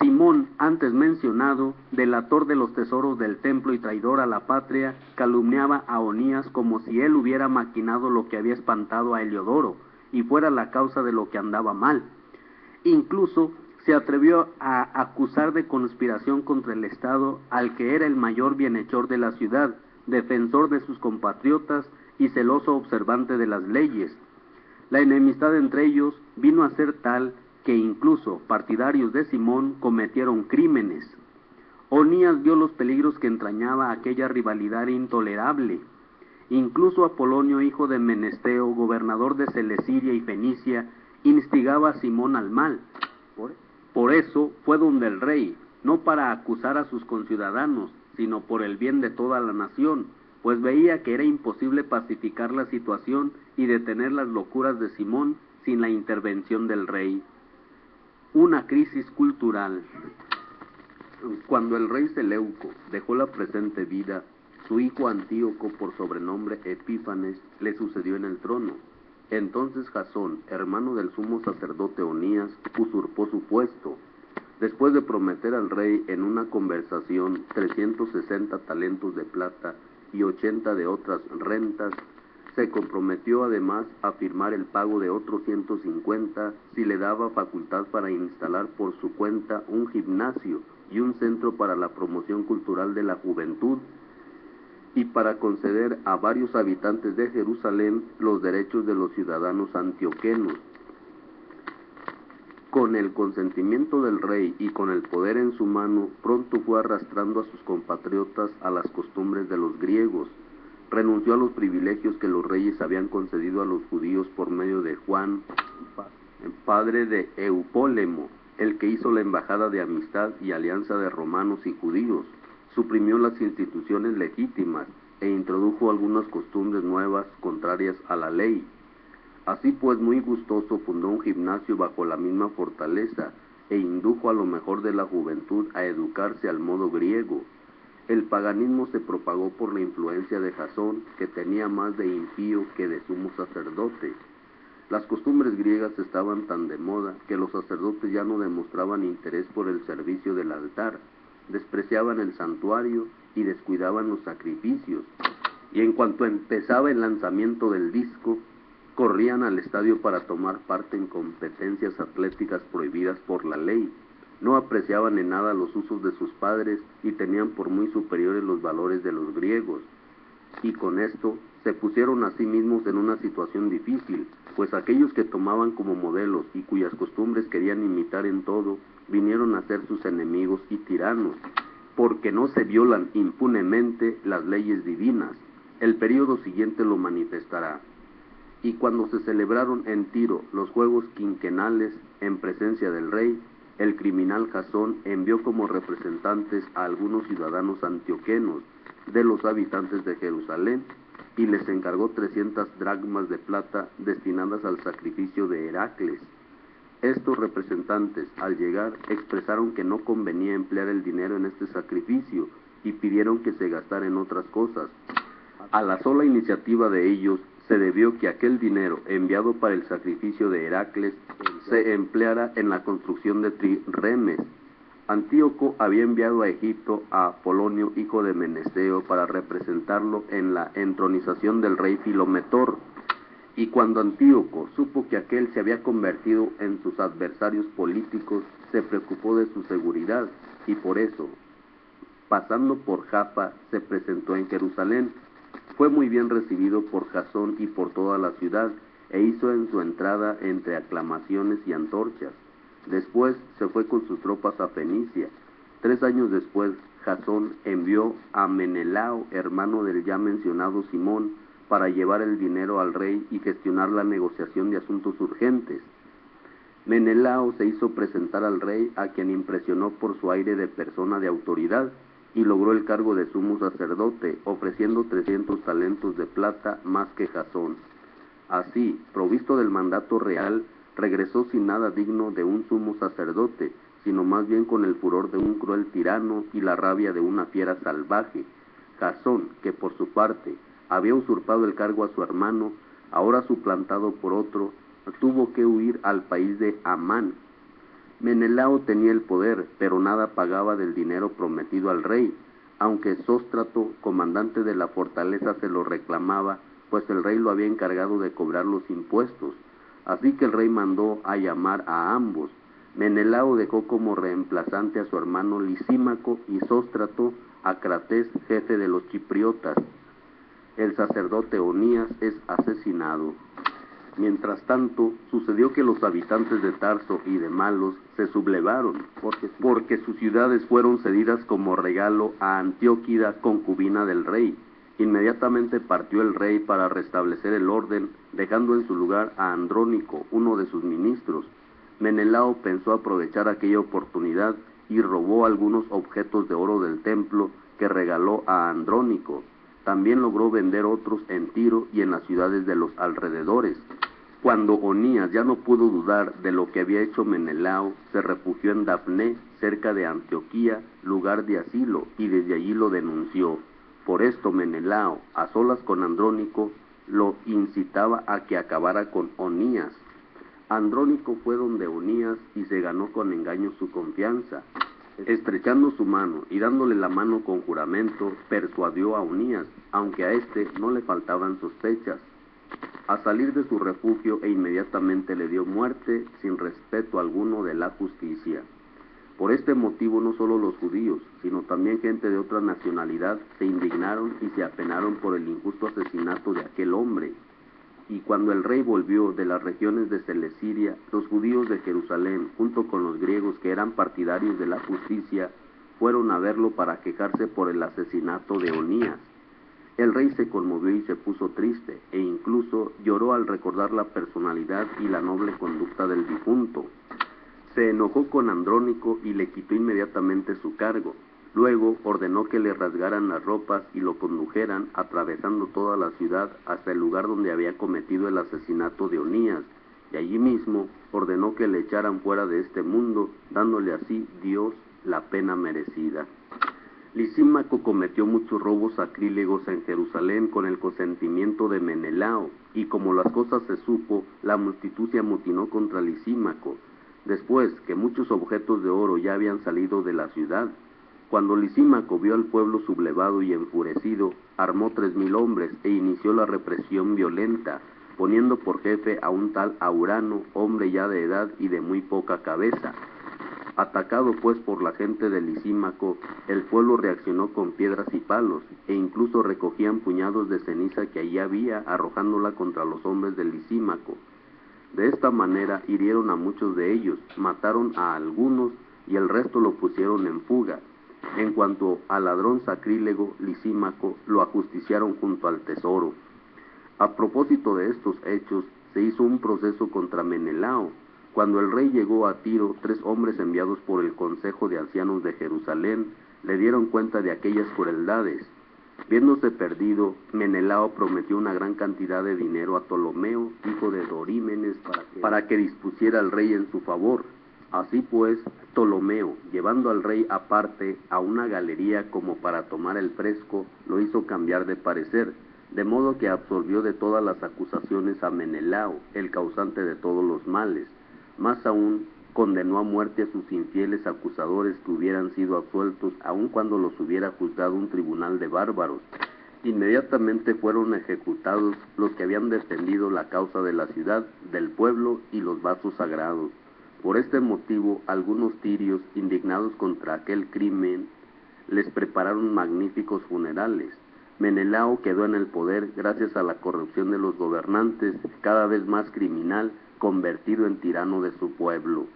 Simón, antes mencionado, delator de los tesoros del templo y traidor a la patria, calumniaba a Onías como si él hubiera maquinado lo que había espantado a Heliodoro y fuera la causa de lo que andaba mal. Incluso se atrevió a acusar de conspiración contra el Estado al que era el mayor bienhechor de la ciudad, defensor de sus compatriotas y celoso observante de las leyes. La enemistad entre ellos vino a ser tal que incluso partidarios de Simón cometieron crímenes. Onías vio los peligros que entrañaba aquella rivalidad intolerable. Incluso Apolonio, hijo de Menesteo, gobernador de Celesiria y Fenicia, instigaba a Simón al mal. Por eso fue donde el rey, no para acusar a sus conciudadanos, sino por el bien de toda la nación, pues veía que era imposible pacificar la situación y detener las locuras de Simón sin la intervención del rey. Una crisis cultural. Cuando el rey Seleuco dejó la presente vida, su hijo Antíoco, por sobrenombre Epífanes, le sucedió en el trono. Entonces Jasón, hermano del sumo sacerdote Onías, usurpó su puesto. Después de prometer al rey en una conversación 360 talentos de plata y 80 de otras rentas, se comprometió además a firmar el pago de otros 150 si le daba facultad para instalar por su cuenta un gimnasio y un centro para la promoción cultural de la juventud, y para conceder a varios habitantes de Jerusalén los derechos de los ciudadanos antioquenos. Con el consentimiento del rey y con el poder en su mano, pronto fue arrastrando a sus compatriotas a las costumbres de los griegos. Renunció a los privilegios que los reyes habían concedido a los judíos por medio de Juan, padre de Eupólemo, el que hizo la embajada de amistad y alianza de romanos y judíos. Suprimió las instituciones legítimas e introdujo algunas costumbres nuevas contrarias a la ley. Así pues, muy gustoso, fundó un gimnasio bajo la misma fortaleza e indujo a lo mejor de la juventud a educarse al modo griego. El paganismo se propagó por la influencia de Jasón, que tenía más de impío que de sumo sacerdote. Las costumbres griegas estaban tan de moda que los sacerdotes ya no demostraban interés por el servicio del altar, despreciaban el santuario y descuidaban los sacrificios, y en cuanto empezaba el lanzamiento del disco, corrían al estadio para tomar parte en competencias atléticas prohibidas por la ley. No apreciaban en nada los usos de sus padres y tenían por muy superiores los valores de los griegos, y con esto se pusieron a sí mismos en una situación difícil, pues aquellos que tomaban como modelos y cuyas costumbres querían imitar en todo, vinieron a ser sus enemigos y tiranos, porque no se violan impunemente las leyes divinas. El período siguiente lo manifestará. Y cuando se celebraron en Tiro los juegos quinquenales en presencia del rey, el criminal Jasón envió como representantes a algunos ciudadanos antioquenos de los habitantes de Jerusalén y les encargó 300 dracmas de plata destinadas al sacrificio de Heracles. Estos representantes, al llegar, expresaron que no convenía emplear el dinero en este sacrificio y pidieron que se gastara en otras cosas. A la sola iniciativa de ellos se debió que aquel dinero enviado para el sacrificio de Heracles se empleara en la construcción de trirremes. Antíoco había enviado a Egipto a Apolonio, hijo de Menesteo, para representarlo en la entronización del rey Filometor. Y cuando Antíoco supo que aquel se había convertido en sus adversarios políticos, se preocupó de su seguridad, y por eso, pasando por Jaffa, se presentó en Jerusalén. Fue muy bien recibido por Jasón y por toda la ciudad, e hizo en su entrada entre aclamaciones y antorchas. Después se fue con sus tropas a Fenicia. 3 años después, Jasón envió a Menelao, hermano del ya mencionado Simón, para llevar el dinero al rey y gestionar la negociación de asuntos urgentes. Menelao se hizo presentar al rey, a quien impresionó por su aire de persona de autoridad, y logró el cargo de sumo sacerdote, ofreciendo 300 talentos de plata más que Jasón. Así, provisto del mandato real, regresó sin nada digno de un sumo sacerdote, sino más bien con el furor de un cruel tirano y la rabia de una fiera salvaje. Jasón, que por su parte había usurpado el cargo a su hermano, ahora suplantado por otro, tuvo que huir al país de Amán. Menelao tenía el poder, pero nada pagaba del dinero prometido al rey, aunque Sóstrato, comandante de la fortaleza, se lo reclamaba, pues el rey lo había encargado de cobrar los impuestos. Así que el rey mandó a llamar a ambos. Menelao dejó como reemplazante a su hermano Lisímaco y Sóstrato a Crates, jefe de los chipriotas. El sacerdote Onías es asesinado. Mientras tanto, sucedió que los habitantes de Tarso y de Malos se sublevaron, porque sus ciudades fueron cedidas como regalo a Antíoquida, concubina del rey. Inmediatamente partió el rey para restablecer el orden, dejando en su lugar a Andrónico, uno de sus ministros. Menelao pensó aprovechar aquella oportunidad y robó algunos objetos de oro del templo que regaló a Andrónico. También logró vender otros en Tiro y en las ciudades de los alrededores. Cuando Onías ya no pudo dudar de lo que había hecho Menelao, se refugió en Dafne, cerca de Antioquía, lugar de asilo, y desde allí lo denunció. Por esto Menelao, a solas con Andrónico, lo incitaba a que acabara con Onías. Andrónico fue donde Onías y se ganó con engaño su confianza. Estrechando su mano y dándole la mano con juramento, persuadió a Onías, aunque a éste no le faltaban sospechas, a salir de su refugio e inmediatamente le dio muerte sin respeto alguno de la justicia. Por este motivo no solo los judíos, sino también gente de otra nacionalidad se indignaron y se apenaron por el injusto asesinato de aquel hombre. Y cuando el rey volvió de las regiones de Celesiria, los judíos de Jerusalén, junto con los griegos que eran partidarios de la justicia, fueron a verlo para quejarse por el asesinato de Onías. El rey se conmovió y se puso triste, e incluso lloró al recordar la personalidad y la noble conducta del difunto. Se enojó con Andrónico y le quitó inmediatamente su cargo. Luego ordenó que le rasgaran las ropas y lo condujeran, atravesando toda la ciudad hasta el lugar donde había cometido el asesinato de Onías, y allí mismo ordenó que le echaran fuera de este mundo, dándole así Dios la pena merecida. Lisímaco cometió muchos robos sacrílegos en Jerusalén con el consentimiento de Menelao, y como las cosas se supo, la multitud se amotinó contra Lisímaco, después que muchos objetos de oro ya habían salido de la ciudad. Cuando Lisímaco vio al pueblo sublevado y enfurecido, armó 3000 hombres e inició la represión violenta, poniendo por jefe a un tal Aurano, hombre ya de edad y de muy poca cabeza. Atacado pues por la gente de Lisímaco, el pueblo reaccionó con piedras y palos, e incluso recogían puñados de ceniza que allí había, arrojándola contra los hombres de Lisímaco. De esta manera hirieron a muchos de ellos, mataron a algunos y el resto lo pusieron en fuga. En cuanto al ladrón sacrílego Lisímaco, lo ajusticiaron junto al tesoro. A propósito de estos hechos, se hizo un proceso contra Menelao. Cuando el rey llegó a Tiro, 3 hombres enviados por el consejo de ancianos de Jerusalén le dieron cuenta de aquellas crueldades. Viéndose perdido, Menelao prometió una gran cantidad de dinero a Ptolomeo, hijo de Dorímenes, para que dispusiera al rey en su favor. Así pues, Ptolomeo, llevando al rey aparte a una galería como para tomar el fresco, lo hizo cambiar de parecer, de modo que absorbió de todas las acusaciones a Menelao, el causante de todos los males. Más aún, condenó a muerte a sus infieles acusadores que hubieran sido absueltos aun cuando los hubiera juzgado un tribunal de bárbaros. Inmediatamente fueron ejecutados los que habían defendido la causa de la ciudad, del pueblo y los vasos sagrados. Por este motivo, algunos tirios, indignados contra aquel crimen, les prepararon magníficos funerales. Menelao quedó en el poder gracias a la corrupción de los gobernantes, cada vez más criminal, convertido en tirano de su pueblo.